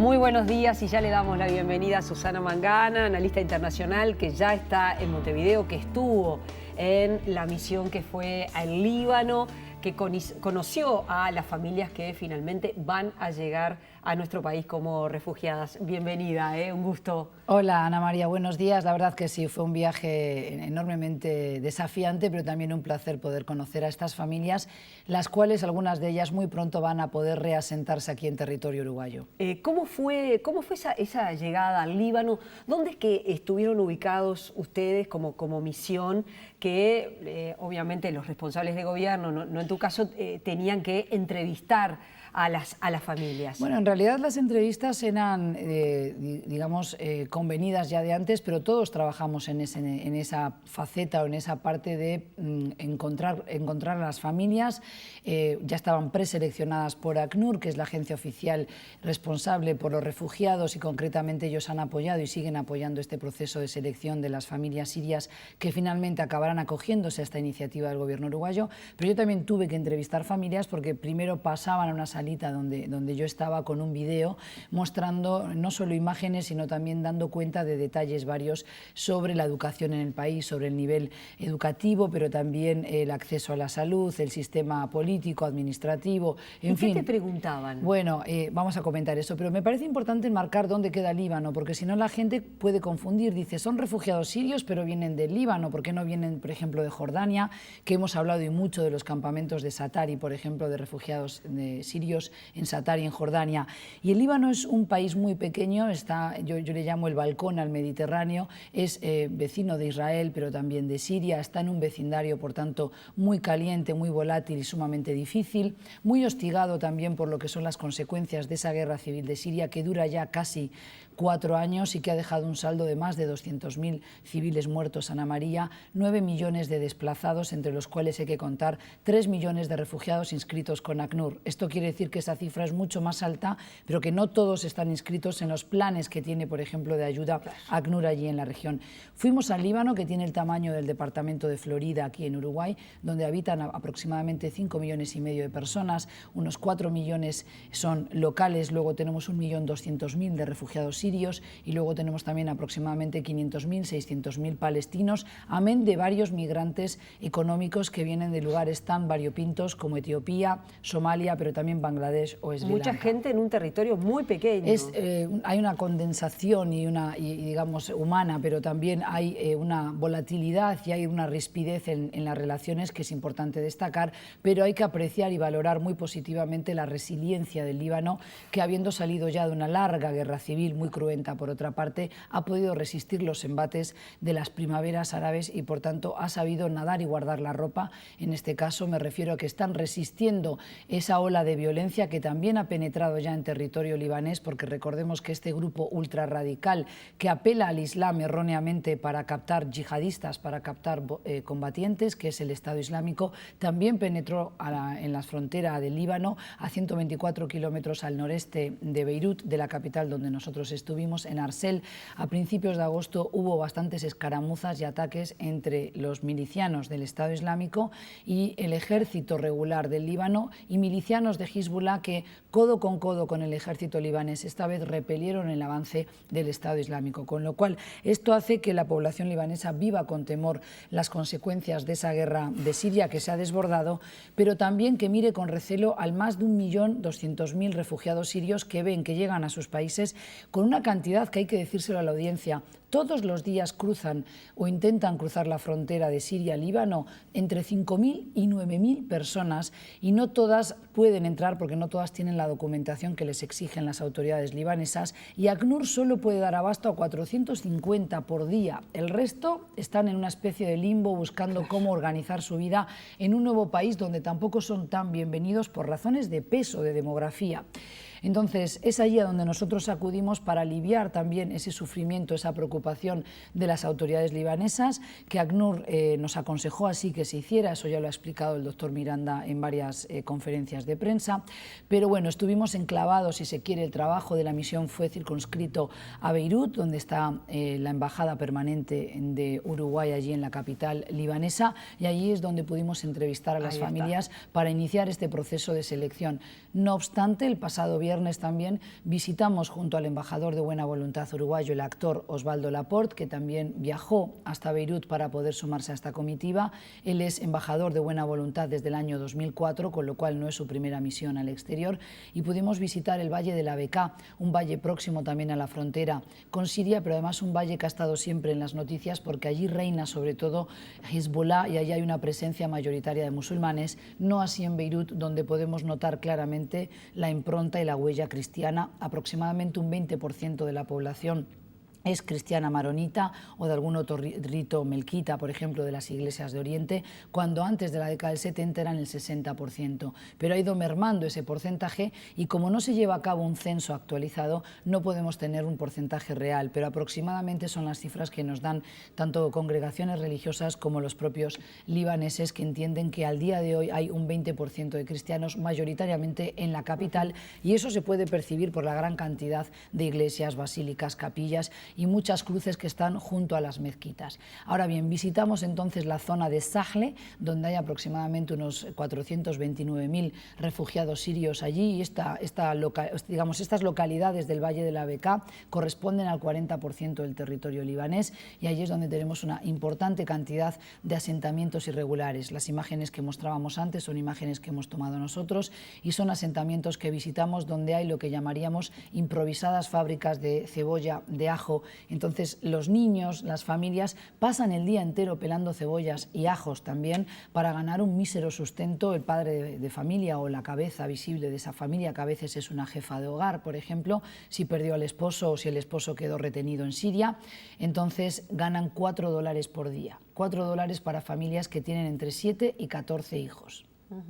Muy buenos días y ya le damos la bienvenida a Susana Mangana, analista internacional que ya está en Montevideo, que estuvo en la misión que fue al Líbano, que conoció a las familias que finalmente van a llegar a nuestro país como refugiadas. Bienvenida, un gusto. Hola Ana María, buenos días. La verdad que sí, fue un viaje enormemente desafiante, pero también un placer poder conocer a estas familias, las cuales algunas de ellas muy pronto van a poder reasentarse aquí en territorio uruguayo. ¿Cómo fue esa llegada al Líbano? ¿Dónde es que estuvieron ubicados ustedes como misión que obviamente los responsables de gobierno, no en tu caso, tenían que entrevistar a las familias? Bueno, en realidad las entrevistas eran, digamos, convenidas ya de antes, pero todos trabajamos en esa faceta o en esa parte de encontrar a las familias. Ya estaban preseleccionadas por ACNUR, que es la agencia oficial responsable por los refugiados, y concretamente ellos han apoyado y siguen apoyando este proceso de selección de las familias sirias que finalmente acabarán acogiéndose a esta iniciativa del gobierno uruguayo. Pero yo también tuve que entrevistar familias porque primero pasaban a una salita donde yo estaba con un video mostrando no solo imágenes, sino también dando cuenta de detalles varios sobre la educación en el país, sobre el nivel educativo, pero también el acceso a la salud, el sistema político, administrativo, en fin. ¿Y qué te preguntaban? Bueno, vamos a comentar eso, pero me parece importante enmarcar dónde queda Líbano, porque si no la gente puede confundir. Dice, son refugiados sirios, pero vienen del Líbano, ¿por qué no vienen, por ejemplo, de Jordania? Que hemos hablado y mucho de los campamentos de Satari, por ejemplo, de refugiados sirios en Satari, en Jordania. Y el Líbano es un país muy pequeño, yo le llamo el balcón al Mediterráneo, es vecino de Israel, pero también de Siria, está en un vecindario, por tanto, muy caliente, muy volátil y sumamente difícil, muy hostigado también por lo que son las consecuencias de esa guerra civil de Siria, que dura ya casi 4 años y que ha dejado un saldo de más de 200.000 civiles muertos, Ana María, 9 millones de desplazados, entre los cuales hay que contar 3 millones de refugiados inscritos con ACNUR. Esto quiere decir que esa cifra es mucho más alta, pero que no todos están inscritos en los planes que tiene, por ejemplo, de ayuda ACNUR allí en la región. Fuimos al Líbano, que tiene el tamaño del departamento de Florida, aquí en Uruguay, donde habitan aproximadamente 5,5 millones de personas, unos 4 millones son locales, luego tenemos 1.200.000 de refugiados sirios y luego tenemos también aproximadamente 500.000, 600.000 palestinos, amén de varios migrantes económicos que vienen de lugares tan variopintos como Etiopía, Somalia, pero también Bangladesh o Sri Lanka. Mucha gente en un territorio muy pequeño. Hay una condensación digamos, humana, pero también hay una volatilidad y hay una rispidez en las relaciones que es importante destacar, pero hay que apreciar y valorar muy positivamente la resiliencia del Líbano, que habiendo salido ya de una larga guerra civil muy cruenta, por otra parte, ha podido resistir los embates de las primaveras árabes y, por tanto, ha sabido nadar y guardar la ropa. En este caso me refiero a que están resistiendo esa ola de violencia que también ha penetrado ya en territorio libanés, porque recordemos que este grupo ultrarradical que apela al Islam erróneamente para captar yihadistas, para captar combatientes, que es el Estado Islámico, también penetró en la frontera del Líbano, a 124 kilómetros al noreste de Beirut, de la capital donde nosotros estuvimos, en Arsel. A principios de agosto hubo bastantes escaramuzas y ataques entre los milicianos del Estado Islámico y el ejército regular del Líbano y milicianos de Hezbollah que, codo con el ejército libanés, esta vez repelieron el avance del Estado Islámico, con lo cual esto hace que la población libanesa viva con temor las consecuencias de esa guerra de Siria que se ha desbordado, pero también que mire con recelo al más de 1.200.000 refugiados sirios que ven que llegan a sus países con una cantidad que hay que decírselo a la audiencia. Todos los días cruzan o intentan cruzar la frontera de Siria a Líbano entre 5.000 y 9.000 personas y no todas pueden entrar porque no todas tienen la documentación que les exigen las autoridades libanesas y ACNUR solo puede dar abasto a 450 por día. El resto están en una especie de limbo buscando cómo organizar su vida en un nuevo país donde tampoco son tan bienvenidos por razones de peso, de demografía. Entonces, es allí a donde nosotros acudimos para aliviar también ese sufrimiento, esa preocupación de las autoridades libanesas, que ACNUR nos aconsejó así que se hiciera. Eso ya lo ha explicado el doctor Miranda en varias conferencias de prensa. Pero bueno, estuvimos enclavados, si se quiere, el trabajo de la misión fue circunscrito a Beirut, donde está la embajada permanente de Uruguay, allí en la capital libanesa, y allí es donde pudimos entrevistar a las familias para iniciar este proceso de selección. No obstante, el pasado viernes viernes también visitamos junto al embajador de Buena Voluntad uruguayo, el actor Osvaldo Laporte, que también viajó hasta Beirut para poder sumarse a esta comitiva. Él es embajador de Buena Voluntad desde el año 2004, con lo cual no es su primera misión al exterior, y pudimos visitar el Valle de la Bekaa, un valle próximo también a la frontera con Siria, pero además un valle que ha estado siempre en las noticias porque allí reina sobre todo Hezbollah y allí hay una presencia mayoritaria de musulmanes, no así en Beirut, donde podemos notar claramente la impronta y la huella cristiana. Aproximadamente un 20% de la población es cristiana maronita o de algún otro rito melquita, por ejemplo, de las iglesias de Oriente, cuando antes de la década del 70 eran el 60%. Pero ha ido mermando ese porcentaje y como no se lleva a cabo un censo actualizado, no podemos tener un porcentaje real, pero aproximadamente son las cifras que nos dan tanto congregaciones religiosas como los propios libaneses, que entienden que al día de hoy hay un 20% de cristianos, mayoritariamente en la capital, y eso se puede percibir por la gran cantidad de iglesias, basílicas, capillas y muchas cruces que están junto a las mezquitas. Ahora bien, visitamos entonces la zona de Sahle, donde hay aproximadamente unos 429.000 refugiados sirios allí, y estas localidades del Valle de la Bekaa corresponden al 40% del territorio libanés, y allí es donde tenemos una importante cantidad de asentamientos irregulares. Las imágenes que mostrábamos antes son imágenes que hemos tomado nosotros y son asentamientos que visitamos donde hay lo que llamaríamos improvisadas fábricas de cebolla, de ajo. Entonces los niños, las familias pasan el día entero pelando cebollas y ajos también para ganar un mísero sustento. El padre de familia o la cabeza visible de esa familia, que a veces es una jefa de hogar, por ejemplo, si perdió al esposo o si el esposo quedó retenido en Siria, entonces ganan $4 por día. $4 para familias que tienen entre 7 y 14 hijos.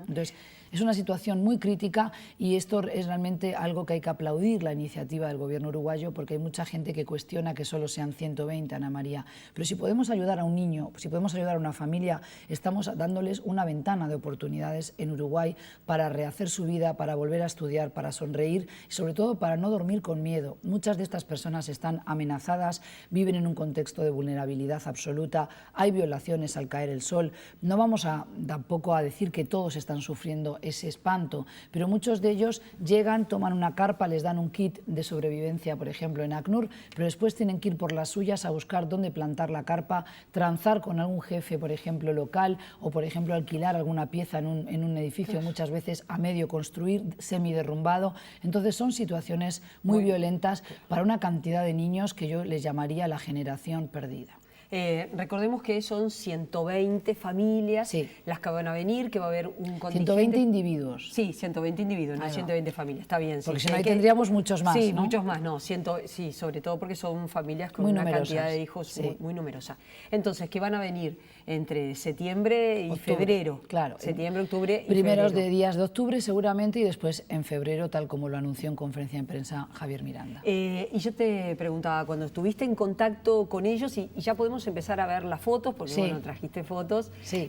Entonces, es una situación muy crítica y esto es realmente algo que hay que aplaudir, la iniciativa del gobierno uruguayo, porque hay mucha gente que cuestiona que solo sean 120, Ana María. Pero si podemos ayudar a un niño, si podemos ayudar a una familia, estamos dándoles una ventana de oportunidades en Uruguay para rehacer su vida, para volver a estudiar, para sonreír y sobre todo para no dormir con miedo. Muchas de estas personas están amenazadas, viven en un contexto de vulnerabilidad absoluta, hay violaciones al caer el sol. No vamos tampoco a decir que todos están sufriendo ese espanto, pero muchos de ellos llegan, toman una carpa, les dan un kit de sobrevivencia, por ejemplo, en ACNUR, pero después tienen que ir por las suyas a buscar dónde plantar la carpa, transar con algún jefe, por ejemplo, local, o, por ejemplo, alquilar alguna pieza en un edificio, muchas veces a medio construir, semiderrumbado. Entonces son situaciones muy violentas para una cantidad de niños que yo les llamaría la generación perdida. Recordemos que son 120 familias sí, las que van a venir, que va a haber un contingente... 120 individuos. Sí, 120 individuos, no 120 familias, está bien. Porque sí, si no, ahí tendríamos muchos más, sí, ¿no? muchos más, no, sí, sobre todo porque son familias con muy una numerosas, cantidad de hijos sí, muy numerosa. Entonces, que van a venir entre septiembre y octubre, febrero. Claro. Septiembre, octubre y primeros febrero. de días de octubre seguramente y después en febrero, tal como lo anunció en conferencia de prensa Javier Miranda. Y yo te preguntaba, cuando estuviste en contacto con ellos, y ya podemos empezar a ver las fotos, porque sí, bueno, trajiste fotos, sí,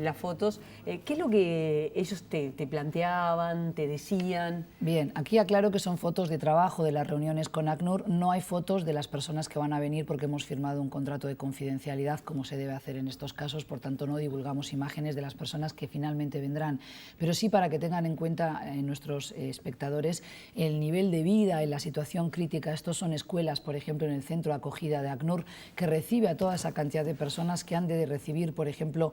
las fotos, ¿qué es lo que ellos te planteaban, te decían? Bien, aquí aclaro que son fotos de trabajo de las reuniones con ACNUR, no hay fotos de las personas que van a venir porque hemos firmado un contrato de confidencialidad como se debe hacer en estos casos, por tanto no divulgamos imágenes de las personas que finalmente vendrán, pero sí para que tengan en cuenta nuestros espectadores el nivel de vida y la situación crítica. Estos son escuelas, por ejemplo, en el centro de acogida de ACNUR, que recibe a toda esa cantidad de personas que han de recibir, por ejemplo,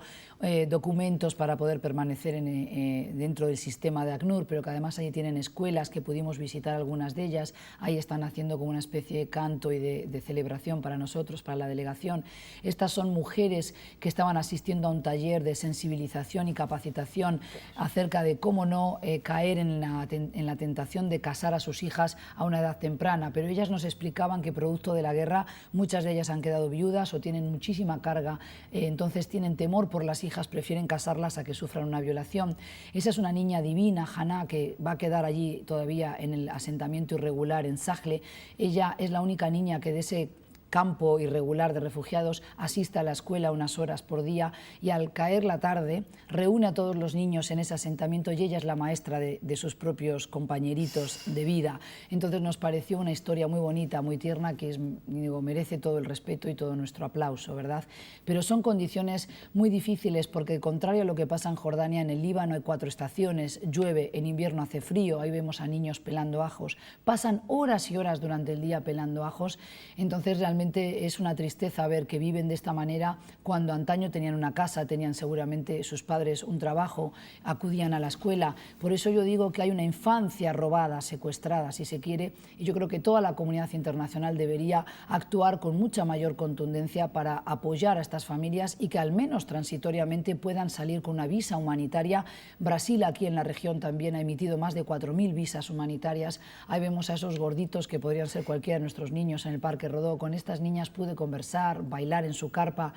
documentos para poder permanecer dentro del sistema de ACNUR, pero que además allí tienen escuelas que pudimos visitar algunas de ellas, ahí están haciendo como una especie de canto y de celebración para nosotros, para la delegación. Estas son mujeres que estaban asistiendo a un taller de sensibilización y capacitación acerca de cómo no caer en la tentación de casar a sus hijas a una edad temprana, pero ellas nos explicaban que producto de la guerra muchas de ellas han quedado viudas o tienen muchísima carga, entonces tienen temor por las hijas, prefieren casarlas a que sufran una violación. Esa es una niña divina, Haná, que va a quedar allí todavía en el asentamiento irregular en Sahle. Ella es la única niña que de ese campo irregular de refugiados, asiste a la escuela unas horas por día y al caer la tarde reúne a todos los niños en ese asentamiento y ella es la maestra de sus propios compañeritos de vida. Entonces nos pareció una historia muy bonita, muy tierna, que merece todo el respeto y todo nuestro aplauso, ¿verdad? Pero son condiciones muy difíciles porque, contrario a lo que pasa en Jordania, en el Líbano hay 4 estaciones, llueve, en invierno hace frío, ahí vemos a niños pelando ajos, pasan horas y horas durante el día pelando ajos, entonces realmente es una tristeza ver que viven de esta manera cuando antaño tenían una casa, tenían seguramente sus padres un trabajo, acudían a la escuela. Por eso yo digo que hay una infancia robada, secuestrada, si se quiere, y yo creo que toda la comunidad internacional debería actuar con mucha mayor contundencia para apoyar a estas familias y que al menos transitoriamente puedan salir con una visa humanitaria. Brasil, aquí en la región, también ha emitido más de 4.000 visas humanitarias. Ahí vemos a esos gorditos que podrían ser cualquiera de nuestros niños en el Parque Rodó. Con estas niñas pude conversar, bailar en su carpa.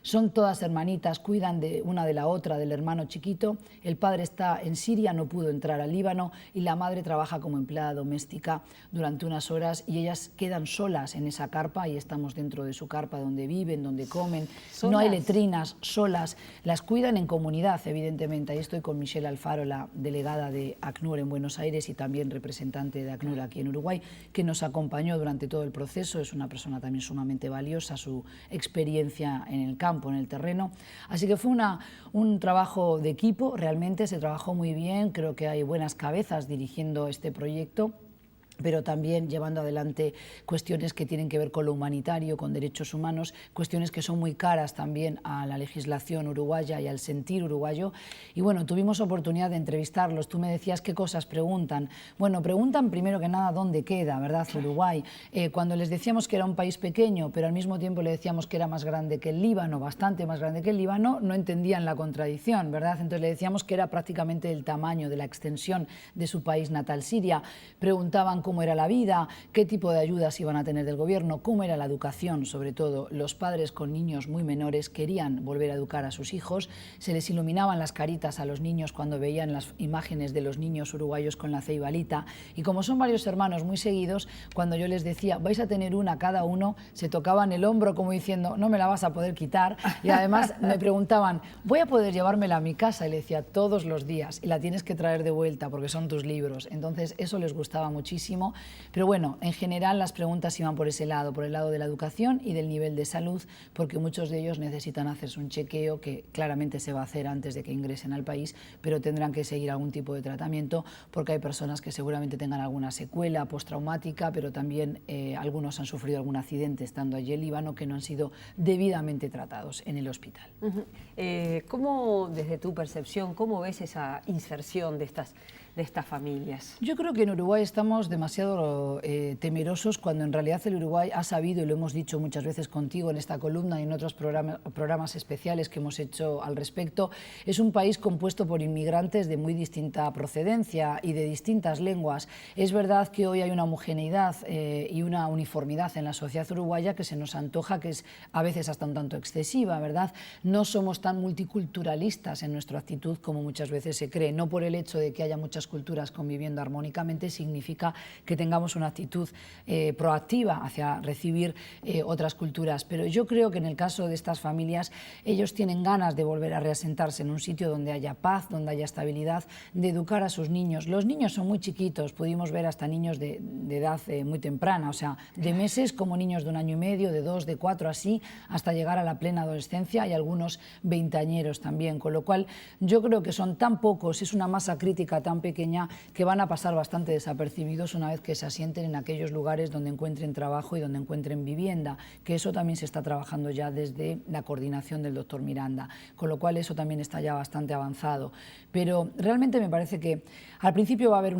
Son todas hermanitas, cuidan de una de la otra, del hermano chiquito. El padre está en Siria, no pudo entrar al Líbano, y la madre trabaja como empleada doméstica durante unas horas y ellas quedan solas en esa carpa y estamos dentro de su carpa donde viven, donde comen. ¿Solas? No hay letrinas, solas. Las cuidan en comunidad, evidentemente. Ahí estoy con Michelle Alfaro, la delegada de ACNUR en Buenos Aires y también representante de ACNUR aquí en Uruguay, que nos acompañó durante todo el proceso. Es una persona también sumamente valiosa, su experiencia en el campo, en el terreno. Así que fue un trabajo de equipo, realmente se trabajó muy bien, creo que hay buenas cabezas dirigiendo este proyecto, pero también llevando adelante cuestiones que tienen que ver con lo humanitario, con derechos humanos, cuestiones que son muy caras también a la legislación uruguaya y al sentir uruguayo. Y bueno, tuvimos oportunidad de entrevistarlos. Tú me decías qué cosas preguntan. Bueno, preguntan primero que nada dónde queda, ¿verdad?, Uruguay. Cuando les decíamos que era un país pequeño, pero al mismo tiempo le decíamos que era más grande que el Líbano, bastante más grande que el Líbano, no entendían la contradicción, ¿verdad? Entonces le decíamos que era prácticamente el tamaño de la extensión de su país natal, Siria. Preguntaban cómo era la vida, qué tipo de ayudas iban a tener del gobierno, cómo era la educación, sobre todo. Los padres con niños muy menores querían volver a educar a sus hijos, se les iluminaban las caritas a los niños cuando veían las imágenes de los niños uruguayos con la ceibalita, y como son varios hermanos muy seguidos, cuando yo les decía vais a tener una cada uno, se tocaban el hombro como diciendo no me la vas a poder quitar, y además me preguntaban ¿voy a poder llevármela a mi casa? Y le decía todos los días, y la tienes que traer de vuelta porque son tus libros. Entonces eso les gustaba muchísimo. Pero bueno, en general las preguntas iban por ese lado, por el lado de la educación y del nivel de salud, porque muchos de ellos necesitan hacerse un chequeo que claramente se va a hacer antes de que ingresen al país, pero tendrán que seguir algún tipo de tratamiento porque hay personas que seguramente tengan alguna secuela postraumática, pero también algunos han sufrido algún accidente estando allí en Líbano que no han sido debidamente tratados en el hospital. ¿Cómo, desde tu percepción, cómo ves esa inserción de estas familias? Yo creo que en Uruguay estamos demasiado temerosos cuando en realidad el Uruguay ha sabido, y lo hemos dicho muchas veces contigo en esta columna y en otros programas especiales que hemos hecho al respecto, es un país compuesto por inmigrantes de muy distinta procedencia y de distintas lenguas. Es verdad que hoy hay una homogeneidad y una uniformidad en la sociedad uruguaya que se nos antoja que es a veces hasta un tanto excesiva, ¿verdad? No somos tan multiculturalistas en nuestra actitud como muchas veces se cree, no por el hecho de que haya muchas culturas conviviendo armónicamente significa que tengamos una actitud proactiva hacia recibir otras culturas, pero yo creo que en el caso de estas familias ellos tienen ganas de volver a reasentarse en un sitio donde haya paz, donde haya estabilidad, de educar a sus niños. Los niños son muy chiquitos, pudimos ver hasta niños de edad muy temprana, o sea, de meses como niños de 1 año y medio, de 2, de 4, así, hasta llegar a la plena adolescencia y algunos veinteañeros también, con lo cual yo creo que son tan pocos, es una masa crítica tan pequeña que van a pasar bastante desapercibidos una vez que se asienten en aquellos lugares donde encuentren trabajo y donde encuentren vivienda, que eso también se está trabajando ya desde la coordinación del doctor Miranda, con lo cual eso también está ya bastante avanzado. Pero realmente me parece que al principio va a haber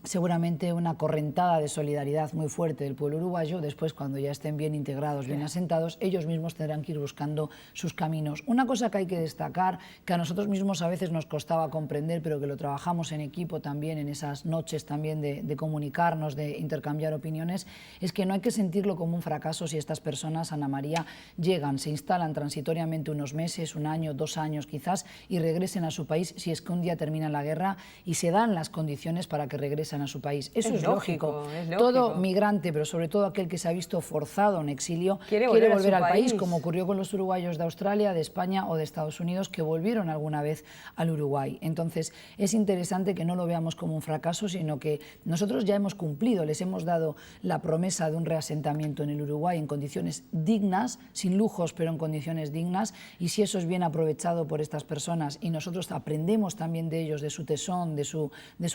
seguramente una correntada de solidaridad muy fuerte del pueblo uruguayo. Después, cuando ya estén bien integrados, bien asentados, ellos mismos tendrán que ir buscando sus caminos. Una cosa que hay que destacar, que a nosotros mismos a veces nos costaba comprender, pero que lo trabajamos en equipo también, en esas noches también de comunicarnos, de intercambiar opiniones, es que no hay que sentirlo como un fracaso si estas personas, Ana María, llegan, se instalan transitoriamente unos meses, 1 año, 2 años quizás, y regresen a su país si es que un día termina la guerra y se dan las condiciones para que regresen regresan a su país. Eso es lógico, es lógico. Todo migrante, pero sobre todo aquel que se ha visto forzado en exilio, quiere volver al país, como ocurrió con los uruguayos de Australia, de España o de Estados Unidos, que volvieron alguna vez al Uruguay. Entonces, es interesante que no lo veamos como un fracaso, sino que nosotros ya hemos cumplido, les hemos dado la promesa de un reasentamiento en el Uruguay en condiciones dignas, sin lujos, pero en condiciones dignas, y si eso es bien aprovechado por estas personas y nosotros aprendemos también de ellos, de su tesón, de su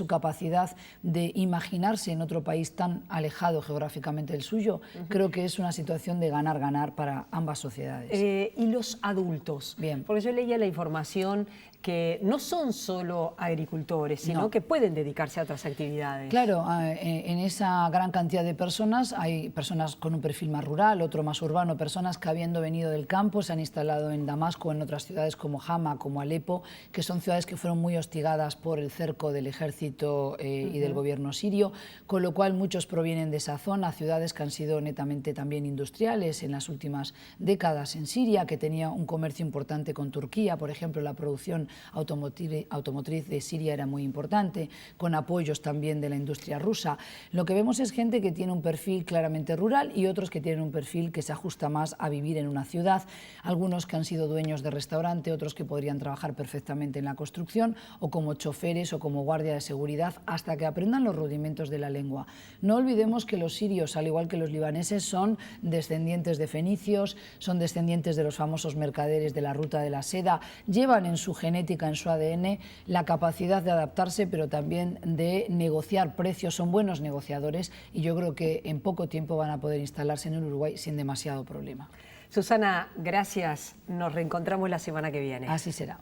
capacidad de imaginarse en otro país tan alejado geográficamente del suyo, creo que es una situación de ganar-ganar para ambas sociedades. ¿Y los adultos? Bien. Porque yo leía la información que no son solo agricultores, sino que pueden dedicarse a otras actividades. Claro, en esa gran cantidad de personas hay personas con un perfil más rural, otro más urbano, personas que habiendo venido del campo se han instalado en Damasco, en otras ciudades como Hama, como Alepo, que son ciudades que fueron muy hostigadas por el cerco del ejército y del gobierno sirio, con lo cual muchos provienen de esa zona, ciudades que han sido netamente también industriales en las últimas décadas en Siria, que tenía un comercio importante con Turquía, por ejemplo, la producción automotriz de Siria era muy importante, con apoyos también de la industria rusa. Lo que vemos es gente que tiene un perfil claramente rural y otros que tienen un perfil que se ajusta más a vivir en una ciudad, algunos que han sido dueños de restaurante, otros que podrían trabajar perfectamente en la construcción o como choferes o como guardia de seguridad hasta que aprendan los rudimentos de la lengua. No olvidemos que los sirios, al igual que los libaneses, son descendientes de fenicios, son descendientes de los famosos mercaderes de la ruta de la seda, llevan en su genética, en su ADN, la capacidad de adaptarse, pero también de negociar precios, son buenos negociadores y yo creo que en poco tiempo van a poder instalarse en el Uruguay sin demasiado problema. Susana, gracias. Nos reencontramos la semana que viene. Así será.